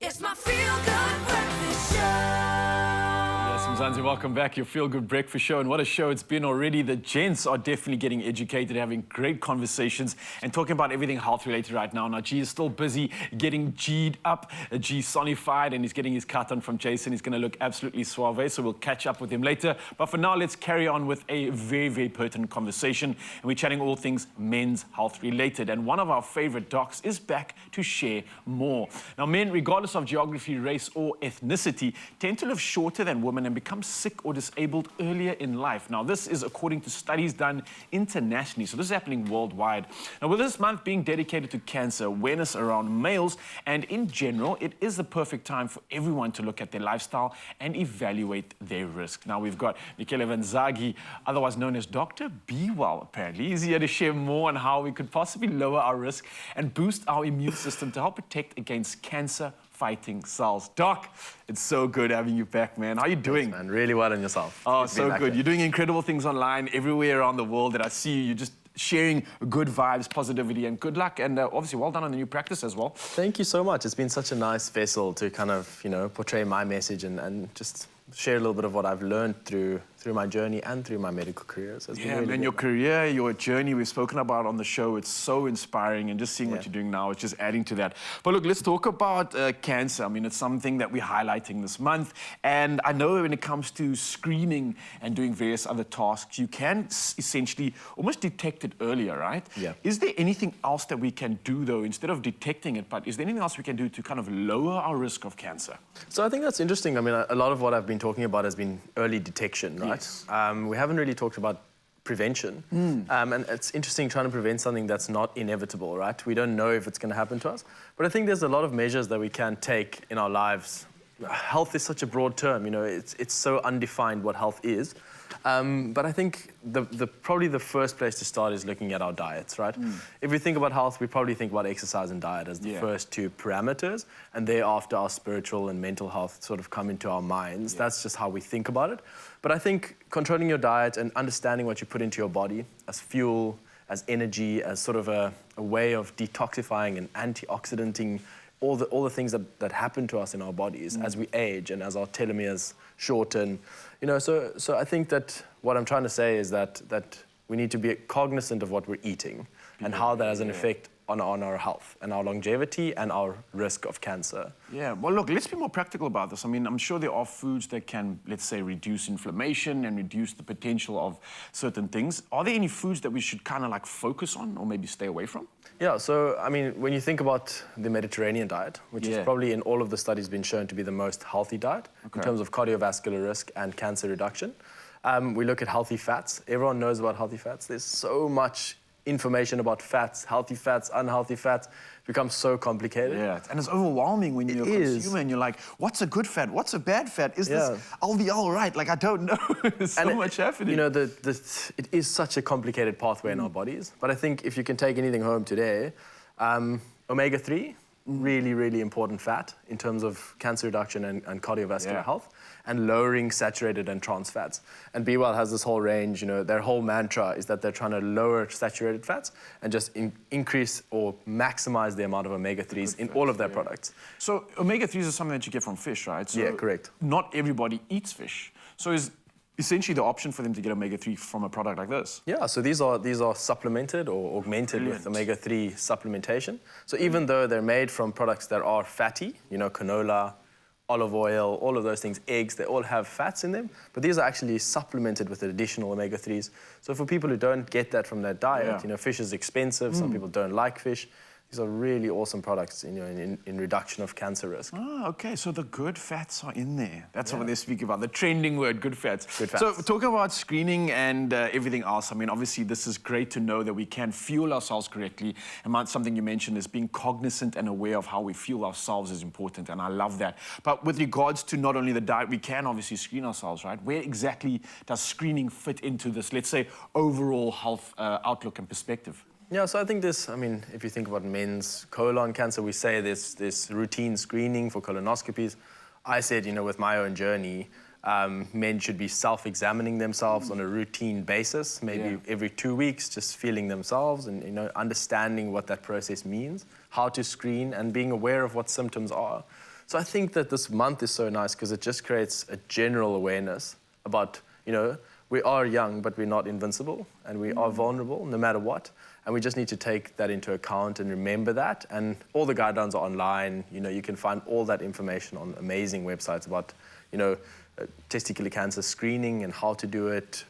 It's my feel-good breakfast show. Yes, Mzansi, welcome back. Your Feel Good Breakfast Show. And what a show it's been already. The gents are definitely getting educated, having great conversations, and talking about everything health-related right now. Now, G is still busy getting G'd up, G sonified, and he's getting his cut on from Jason. He's going to look absolutely suave, so we'll catch up with him later. But for now, let's carry on with a very, very pertinent conversation. And we're chatting all things men's health-related. And one of our favorite docs is back to share more. Now, men, regardless of geography, race, or ethnicity, tend to live shorter than women and become sick or disabled earlier in life. Now, this is according to studies done internationally, so this is happening worldwide. Now, with this month being dedicated to cancer awareness around males, and in general, it is the perfect time for everyone to look at their lifestyle and evaluate their risk. Now, we've got Michele Vanzaghi, otherwise known as Dr. BWELL, apparently. He's here to share more on how we could possibly lower our risk and boost our immune system to help protect against cancer-fighting cells. Doc, it's so good having you back, man. How are you doing? Thanks, man. Really well on yourself. Oh, so good. You're doing incredible things online everywhere around the world that I see you. You're just sharing good vibes, positivity, and good luck. And obviously, well done on the new practice as well. Thank you so much. It's been such a nice vessel to kind of, portray my message and just share a little bit of what I've learned through my journey and through my medical career. So it's been really man, good. your career, your journey, we've spoken about on the show. It's so inspiring, and just seeing what you're doing now is just adding to that. But look, let's talk about cancer. I mean, it's something that we're highlighting this month. And I know when it comes to screening and doing various other tasks, you can essentially almost detect it earlier, right? Yeah. Is there anything else that we can do, though, instead of detecting it, but is there anything else we can do to kind of lower our risk of cancer? So I think that's interesting. I mean, a lot of what I've been talking about has been early detection, right? Yes. We haven't really talked about prevention. And it's interesting trying to prevent something that's not inevitable, right? We don't know if it's going to happen to us. But I think there's a lot of measures that we can take in our lives. Health is such a broad term, it's so undefined what health is. But I think probably the first place to start is looking at our diets, right? If we think about health, we probably think about exercise and diet as the first two parameters, and thereafter our spiritual and mental health sort of come into our minds. That's just how we think about it. But I think controlling your diet and understanding what you put into your body as fuel, as energy, as sort of a way of detoxifying and antioxidanting all the things that happen to us in our bodies as we age and as our telomeres shorten. So I think that what I'm trying to say is that we need to be cognizant of what we're eating and how that has an effect on our health and our longevity and our risk of cancer. Yeah, well, look, let's be more practical about this. I mean, I'm sure there are foods that can, let's say, reduce inflammation and reduce the potential of certain things. Are there any foods that we should kind of like focus on or maybe stay away from? Yeah, so, I mean, when you think about the Mediterranean diet, which is probably in all of the studies been shown to be the most healthy diet in terms of cardiovascular risk and cancer reduction, we look at healthy fats. Everyone knows about healthy fats. There's so much information about fats, healthy fats, unhealthy fats. It becomes so complicated. Yeah, and it's overwhelming when you're a consumer and you're like, what's a good fat? What's a bad fat? Is this LDL right? Like, I don't know. There's so much happening. It is such a complicated pathway in our bodies. But I think if you can take anything home today, omega-3, really, really important fat in terms of cancer reduction and cardiovascular health, and lowering saturated and trans fats. And BWELL has this whole range, their whole mantra is that they're trying to lower saturated fats and just increase or maximize the amount of omega-3s in all of their products. So omega-3s is something that you get from fish, right? So yeah, correct. Not everybody eats fish. So is essentially the option for them to get omega-3 from a product like this? Yeah, so these are supplemented or augmented with omega-3 supplementation. So even though they're made from products that are fatty, canola, olive oil, all of those things, eggs, they all have fats in them, but these are actually supplemented with additional omega-3s. So for people who don't get that from their diet, fish is expensive, some people don't like fish. These are really awesome products in reduction of cancer risk. Oh, okay, so the good fats are in there. That's what they're speaking about, the trending word, good fats. Good fats. So talking about screening and everything else, I mean, obviously this is great to know that we can fuel ourselves correctly. And something you mentioned is being cognizant and aware of how we fuel ourselves is important, and I love that. But with regards to not only the diet, we can obviously screen ourselves, right? Where exactly does screening fit into this, let's say, overall health outlook and perspective? Yeah, so I think if you think about men's colon cancer, we say this routine screening for colonoscopies. I said, with my own journey, men should be self-examining themselves on a routine basis, maybe every 2 weeks, just feeling themselves and, understanding what that process means, how to screen and being aware of what symptoms are. So I think that this month is so nice because it just creates a general awareness about, we are young, but we're not invincible, and we are vulnerable no matter what. And we just need to take that into account and remember that. And all the guidelines are online. You can find all that information on amazing websites about, testicular cancer screening and how to do it,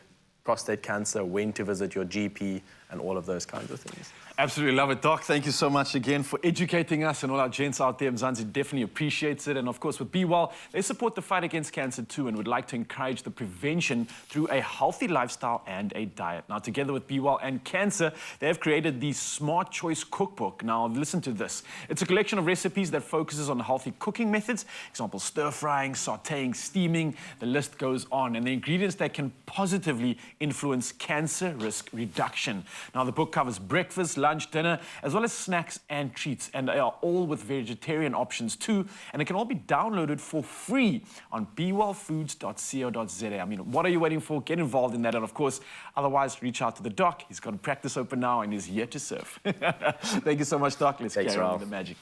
prostate cancer, when to visit your GP, and all of those kinds of things. Absolutely love it, Doc. Thank you so much again for educating us and all our gents out there. Mzansi definitely appreciates it. And of course, with BWELL, they support the fight against cancer too and would like to encourage the prevention through a healthy lifestyle and a diet. Now, together with BWELL and cancer, they have created the Smart Choice Cookbook. Now, listen to this. It's a collection of recipes that focuses on healthy cooking methods. Example, stir frying, sauteing, steaming, the list goes on. And the ingredients that can positively influence cancer risk reduction. Now, the book covers breakfast, lunch, dinner, as well as snacks and treats. And they are all with vegetarian options too. And it can all be downloaded for free on bewellfoods.co.za. I mean, what are you waiting for? Get involved in that. And of course, otherwise, reach out to the Doc. He's got practice open now and is here to serve. Thank you so much, Doc. Let's Thanks, carry on Ralph. with the magic.